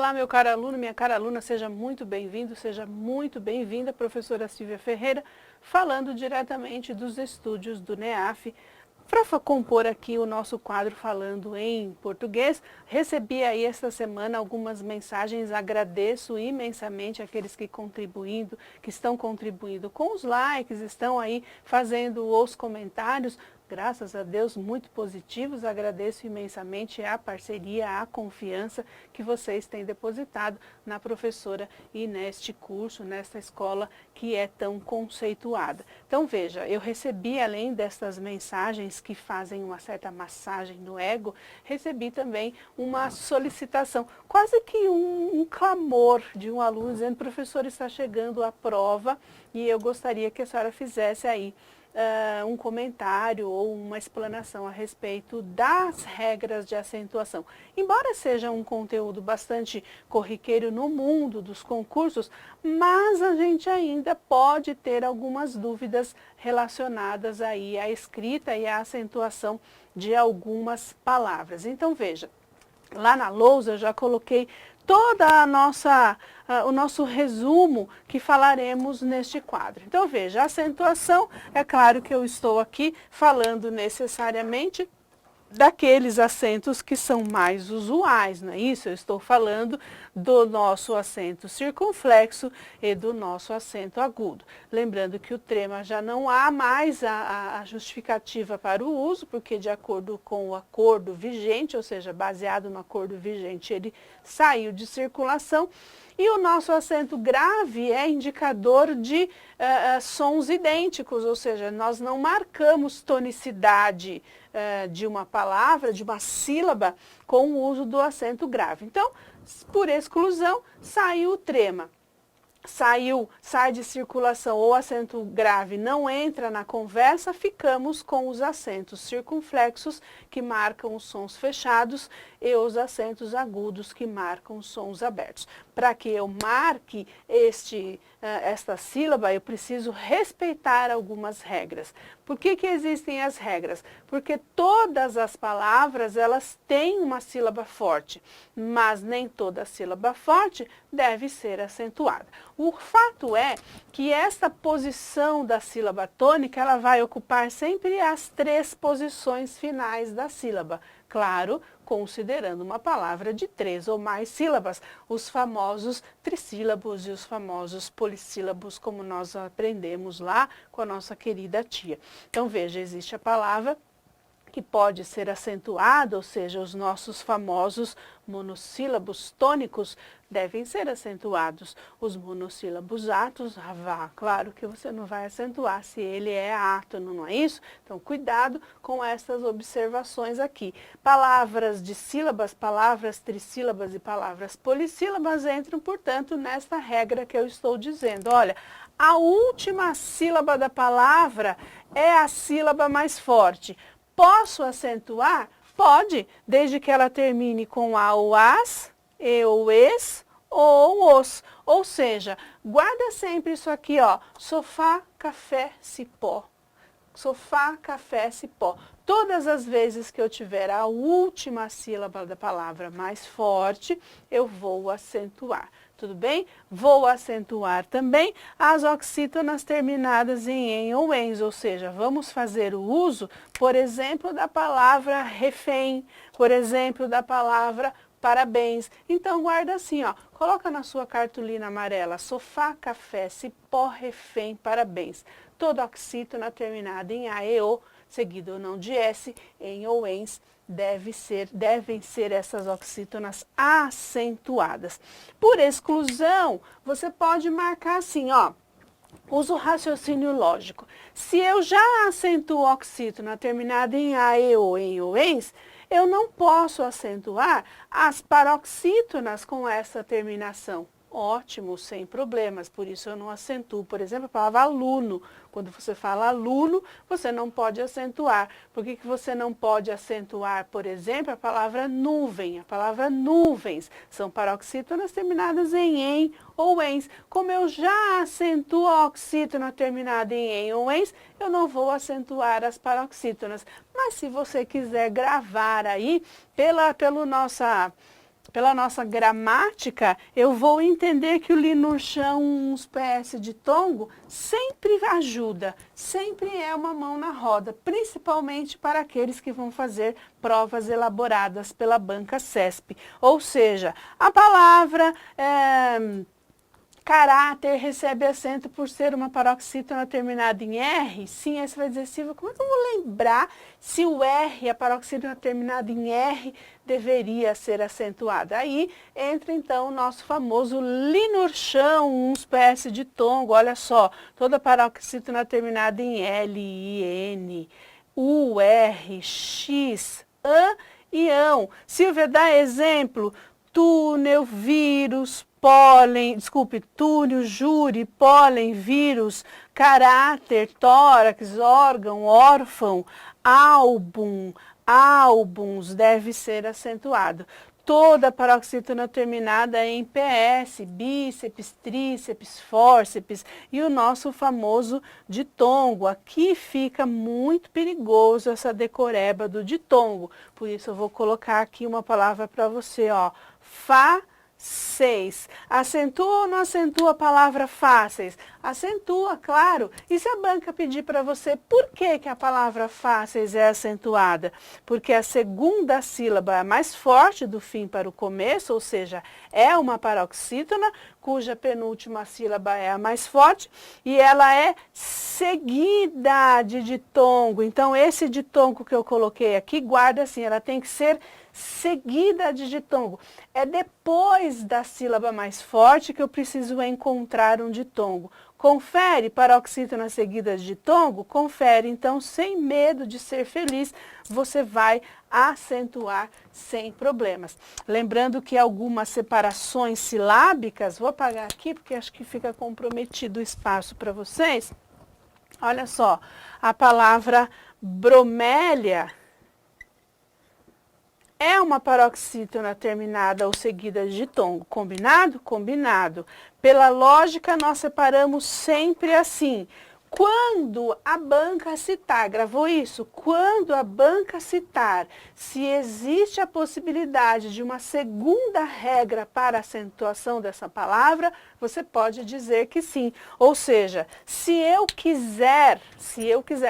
Olá, meu caro aluno, minha cara aluna, seja muito bem-vindo, seja muito bem-vinda, professora Silvia Ferreira, falando diretamente dos estúdios do NEAF, para compor aqui o nosso quadro falando em português. Recebi aí esta semana algumas mensagens, agradeço imensamente aqueles que estão contribuindo com os likes, estão aí fazendo os comentários. Graças a Deus, muito positivos, agradeço imensamente a parceria, a confiança que vocês têm depositado na professora e neste curso, nesta escola que é tão conceituada. Então veja, eu recebi, além destas mensagens que fazem uma certa massagem no ego, recebi também uma solicitação, quase que um clamor de um aluno dizendo: professor, está chegando a prova e eu gostaria que a senhora fizesse aí um comentário ou uma explanação a respeito das regras de acentuação. Embora seja um conteúdo bastante corriqueiro no mundo dos concursos, mas a gente ainda pode ter algumas dúvidas relacionadas aí à escrita e à acentuação de algumas palavras. Então veja, lá na lousa eu já coloquei toda o nosso resumo que falaremos neste quadro. Então veja, a acentuação, é claro que eu estou aqui falando necessariamente daqueles acentos que são mais usuais, não é isso? Eu estou falando do nosso acento circunflexo e do nosso acento agudo. Lembrando que o trema já não há mais a justificativa para o uso, porque de acordo com o acordo vigente, ou seja, baseado no acordo vigente, ele saiu de circulação. E o nosso acento grave é indicador de sons idênticos, ou seja, nós não marcamos tonicidade de uma palavra, de uma sílaba, com o uso do acento grave. Então, por exclusão, saiu o trema. Sai de circulação ou acento grave não entra na conversa, ficamos com os acentos circunflexos que marcam os sons fechados e os acentos agudos que marcam os sons abertos. Para que eu marque esta sílaba, eu preciso respeitar algumas regras. Por que existem as regras? Porque todas as palavras, elas têm uma sílaba forte, mas nem toda sílaba forte deve ser acentuada. O fato é que esta posição da sílaba tônica, ela vai ocupar sempre as 3 posições finais da sílaba. Claro, considerando uma palavra de 3 ou mais sílabas, os famosos trissílabos e os famosos polissílabos, como nós aprendemos lá com a nossa querida tia. Então veja, existe a palavra que pode ser acentuada, ou seja, os nossos famosos monossílabos tônicos devem ser acentuados. Os monossílabos átonos, claro que você não vai acentuar se ele é átono, não é isso? Então, cuidado com essas observações aqui. Palavras de sílabas, palavras trissílabas e palavras polissílabas entram, portanto, nesta regra que eu estou dizendo. Olha, a última sílaba da palavra é a sílaba mais forte. Posso acentuar? Pode, desde que ela termine com a ou as, e ou es, ou os. Ou seja, guarda sempre isso aqui, ó, sofá, café, cipó. Sofá, café, cipó. Todas as vezes que eu tiver a última sílaba da palavra mais forte, eu vou acentuar. Tudo bem? Vou acentuar também as oxítonas terminadas em en ou ens, ou seja, vamos fazer o uso, por exemplo, da palavra refém, por exemplo, da palavra parabéns. Então, guarda assim, ó, coloca na sua cartolina amarela, sofá, café, cipó, refém, parabéns. Toda oxítona terminada em a e o, seguido ou não de s, em ou ens, devem ser essas oxítonas acentuadas. Por exclusão, você pode marcar assim, ó, usa o raciocínio lógico. Se eu já acentuo oxítona terminada em a, e, o, em ou, ens, eu não posso acentuar as paroxítonas com essa terminação. Ótimo, sem problemas, por isso eu não acentuo. Por exemplo, a palavra aluno. Quando você fala aluno, você não pode acentuar. Por que você não pode acentuar, por exemplo, a palavra nuvem? A palavra nuvens são paroxítonas terminadas em en ou ens. Como eu já acentuo a oxítona terminada em en ou ens, eu não vou acentuar as paroxítonas. Mas se você quiser gravar aí, pelo nossa pela nossa gramática, eu vou entender que o linurchão, uns PS de tongo, sempre ajuda, sempre é uma mão na roda, principalmente para aqueles que vão fazer provas elaboradas pela banca CESP. Ou seja, a palavra caráter recebe acento por ser uma paroxítona terminada em R? Sim, aí você vai dizer, Silvia, como é que eu vou lembrar se o R, a paroxítona terminada em R, deveria ser acentuada? Aí entra então o nosso famoso linurchão, uns PS de tongo. Olha só, toda paroxítona terminada em L, I, N, U, R, X, AN e ão. Silvia, dá exemplo: túnel, vírus, túnel, júri, pólen, vírus, caráter, tórax, órgão, órfão, álbum, álbuns, deve ser acentuado. Toda paroxítona terminada em PS, bíceps, tríceps, fórceps e o nosso famoso ditongo. Aqui fica muito perigoso essa decoreba do ditongo. Por isso eu vou colocar aqui uma palavra para você, ó. Fáceis. Acentua ou não acentua a palavra fáceis? Acentua, claro. E se a banca pedir para você por que a palavra fáceis é acentuada? Porque a segunda sílaba é mais forte do fim para o começo, ou seja, é uma paroxítona, cuja penúltima sílaba é a mais forte, e ela é seguida de ditongo. Então, esse ditongo que eu coloquei aqui, guarda assim, ela tem que ser seguida de ditongo. É depois da sílaba mais forte que eu preciso encontrar um ditongo. Confere paroxítona seguida de ditongo? Confere, então, sem medo de ser feliz, você vai acentuar sem problemas. Lembrando que algumas separações silábicas, vou apagar aqui porque acho que fica comprometido o espaço para vocês. Olha só, a palavra bromélia é uma paroxítona terminada ou seguida de ditongo. Combinado? Combinado. Pela lógica, nós separamos sempre assim. Quando a banca citar, gravou isso? Quando a banca citar, se existe a possibilidade de uma segunda regra para a acentuação dessa palavra, você pode dizer que sim. Ou seja, se eu quiser,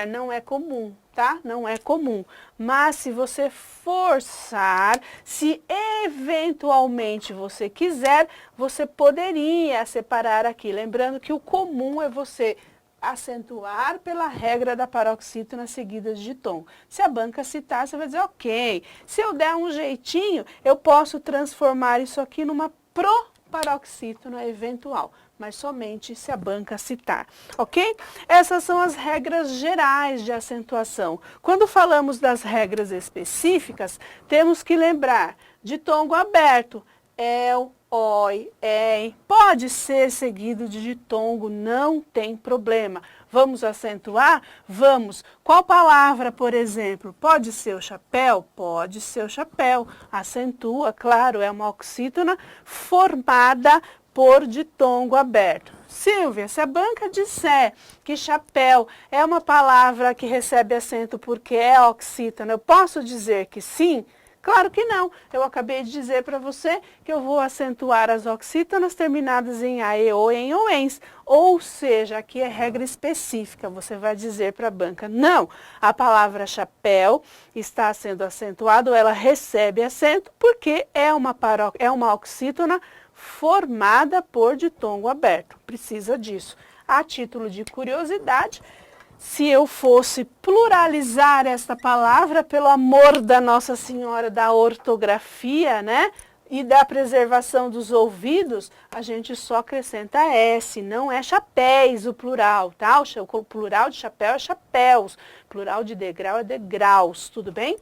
não é comum, tá? Não é comum. Mas se você forçar, se eventualmente você quiser, você poderia separar aqui. Lembrando que o comum é você acentuar pela regra da paroxítona seguida de ditongo. Se a banca citar, você vai dizer, ok. Se eu der um jeitinho, eu posso transformar isso aqui numa proparoxítona eventual, mas somente se a banca citar, ok? Essas são as regras gerais de acentuação. Quando falamos das regras específicas, temos que lembrar: ditongo aberto, el, oi, ei, pode ser seguido de ditongo, não tem problema. Vamos acentuar? Vamos. Qual palavra, por exemplo? Pode ser o chapéu? Pode ser o chapéu. Acentua, claro, é uma oxítona formada por ditongo aberto. Silvia, se a banca disser que chapéu é uma palavra que recebe acento porque é oxítona, eu posso dizer que sim? Claro que não. Eu acabei de dizer para você que eu vou acentuar as oxítonas terminadas em ae ou em oens. Ou seja, aqui é regra específica. Você vai dizer para a banca, não, a palavra chapéu está sendo acentuada, ou ela recebe acento, porque é uma oxítona formada por ditongo aberto. Precisa disso. A título de curiosidade, se eu fosse pluralizar esta palavra, pelo amor da Nossa Senhora da ortografia, né? E da preservação dos ouvidos, a gente só acrescenta S, não é chapéis o plural, tá? O plural de chapéu é chapéus, plural de degrau é degraus, tudo bem?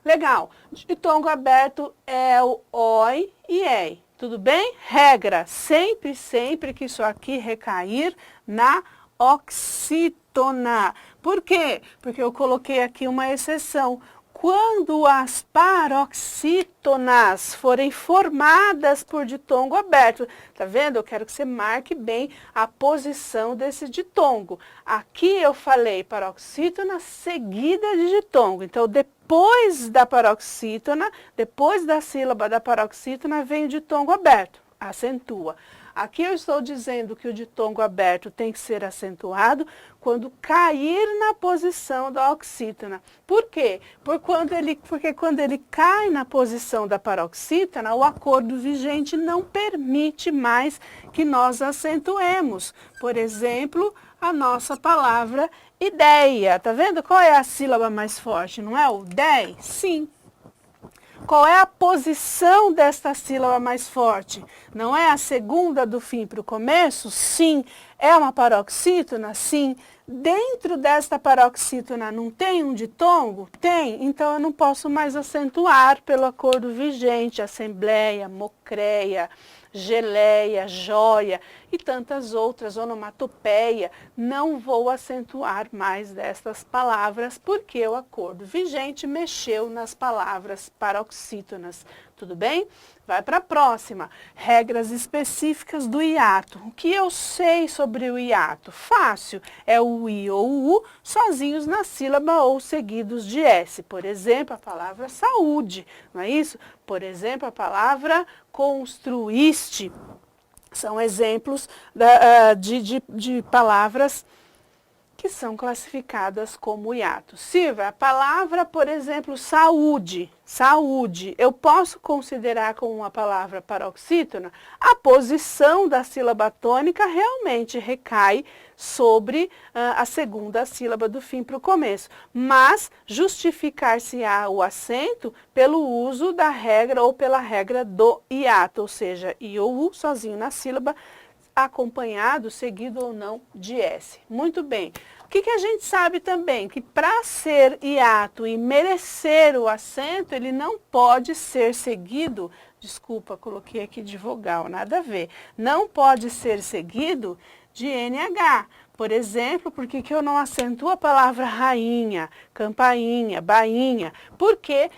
Legal. Ditongo aberto é o oi e ei, tudo bem? Regra, sempre que isso aqui recair na oxítona. Por quê? Porque eu coloquei aqui uma exceção. quando as paroxítonas forem formadas por ditongo aberto. Tá vendo? Eu quero que você marque bem a posição desse ditongo. Aqui eu falei paroxítona seguida de ditongo. Então, depois da paroxítona, depois da sílaba da paroxítona, vem o ditongo aberto. Acentua. Aqui eu estou dizendo que o ditongo aberto tem que ser acentuado quando cair na posição da oxítona. Por quê? Porque quando ele cai na posição da paroxítona, o acordo vigente não permite mais que nós acentuemos. Por exemplo, a nossa palavra ideia. Tá vendo qual é a sílaba mais forte? Não é o dei? Sim. Qual é a posição desta sílaba mais forte? Não é a segunda do fim para o começo? Sim. É uma paroxítona? Sim. Dentro desta paroxítona não tem um ditongo? Tem. Então eu não posso mais acentuar pelo acordo vigente, assembleia, mocreia, geleia, joia e tantas outras, onomatopeia. Não vou acentuar mais destas palavras porque o acordo vigente mexeu nas palavras paroxítonas. Tudo bem? Vai para a próxima. Regras específicas do hiato. O que eu sei sobre o hiato? Fácil. É o I ou o U sozinhos na sílaba ou seguidos de S. Por exemplo, a palavra saúde, não é isso? Por exemplo, a palavra construíste. São exemplos de palavras que são classificadas como hiato. Silvia, a palavra, por exemplo, saúde. Saúde, eu posso considerar como uma palavra paroxítona? A posição da sílaba tônica realmente recai sobre a segunda sílaba do fim para o começo, mas justificar-se-á o acento pelo uso da regra ou pela regra do hiato, ou seja, I ou U sozinho na sílaba, acompanhado, seguido ou não de S. Muito bem. O que a gente sabe também? Que para ser hiato e merecer o acento, ele não pode ser seguido, desculpa, coloquei aqui de vogal, nada a ver, não pode ser seguido de NH. Por exemplo, por que eu não acentuo a palavra rainha, campainha, bainha? Porque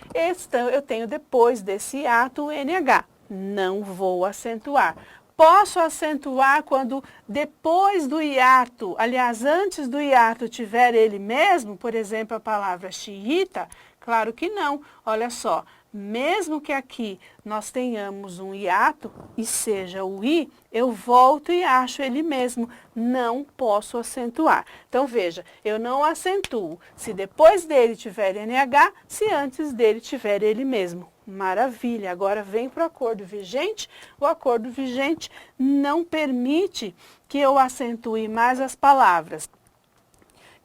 eu tenho depois desse hiato o NH. Não vou acentuar. Posso acentuar quando depois do hiato, aliás, antes do hiato tiver ele mesmo, por exemplo, a palavra xiita? Claro que não. Olha só, mesmo que aqui nós tenhamos um hiato e seja o I, eu volto e acho ele mesmo. Não posso acentuar. Então, veja, eu não acentuo se depois dele tiver NH, se antes dele tiver ele mesmo. Maravilha, agora vem para o acordo vigente. O acordo vigente não permite que eu acentue mais as palavras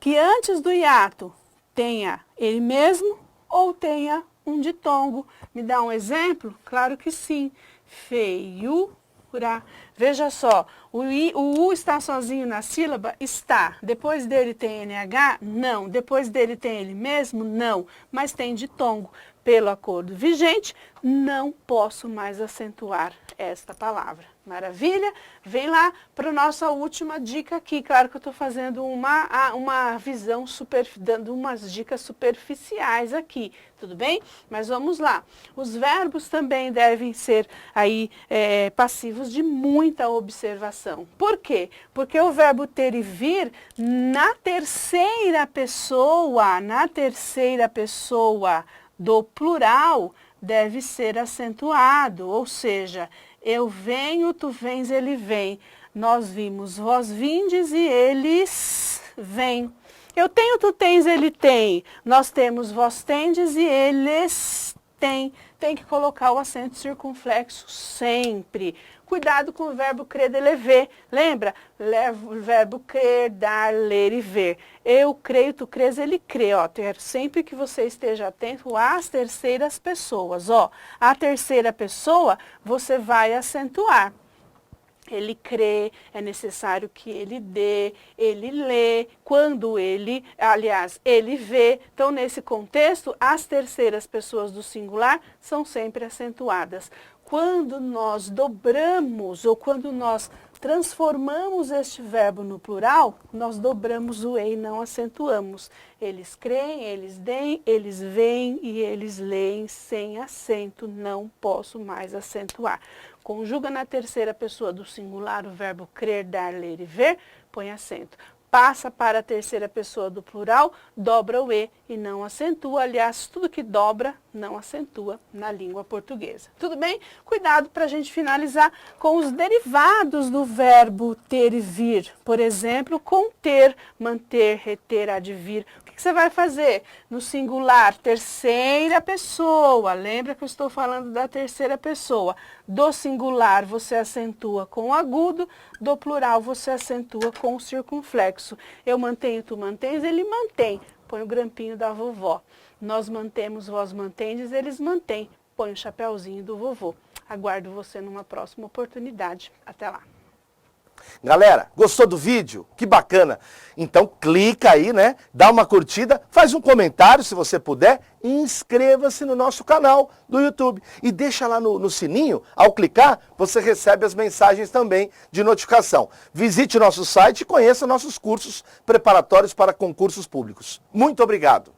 que antes do hiato tenha ele mesmo ou tenha um ditongo. Me dá um exemplo? Claro que sim. Feiura. Veja só, o U está sozinho na sílaba? Está. Depois dele tem NH? Não. Depois dele tem ele mesmo? Não. Mas tem ditongo. Pelo acordo vigente, não posso mais acentuar esta palavra. Maravilha? Vem lá para a nossa última dica aqui. Claro que eu estou fazendo uma visão, dando umas dicas superficiais aqui, tudo bem? Mas vamos lá. Os verbos também devem ser aí passivos de muita observação. Por quê? Porque o verbo ter e vir, na terceira pessoa do plural deve ser acentuado, ou seja, eu venho, tu vens, ele vem. Nós vimos, vós vindes e eles vêm. Eu tenho, tu tens, ele tem. Nós temos, vós tendes e eles têm. Tem que colocar o acento circunflexo sempre. Cuidado com o verbo crer, de lever. Lembra? O verbo crer, dar, ler e ver. Eu creio, tu crês, ele crê. Ó, quero sempre que você esteja atento às terceiras pessoas. Ó, a terceira pessoa você vai acentuar. Ele crê, é necessário que ele dê, ele lê, quando ele, aliás, ele vê. Então, nesse contexto, as terceiras pessoas do singular são sempre acentuadas. Quando nós dobramos ou quando nós transformamos este verbo no plural, nós dobramos o E e não acentuamos. Eles creem, eles deem, eles veem e eles leem sem acento, não posso mais acentuar. Conjuga na terceira pessoa do singular o verbo crer, dar, ler e ver, põe acento. Passa para a terceira pessoa do plural, dobra o E e não acentua. Aliás, tudo que dobra não acentua na língua portuguesa. Tudo bem? Cuidado para a gente finalizar com os derivados do verbo ter e vir. Por exemplo, conter, manter, reter, advir. O que você vai fazer? No singular, terceira pessoa. Lembra que eu estou falando da terceira pessoa. Do singular, você acentua com o agudo. Do plural, você acentua com o circunflexo. Eu mantenho, tu mantens, ele mantém. Põe o grampinho da vovó. Nós mantemos, vós mantendes, eles mantêm. Põe o chapéuzinho do vovô. Aguardo você numa próxima oportunidade. Até lá. Galera, gostou do vídeo? Que bacana! Então clica aí, né? Dá uma curtida, faz um comentário se você puder e inscreva-se no nosso canal do YouTube. E deixa lá no sininho, ao clicar, você recebe as mensagens também de notificação. Visite o nosso site e conheça nossos cursos preparatórios para concursos públicos. Muito obrigado!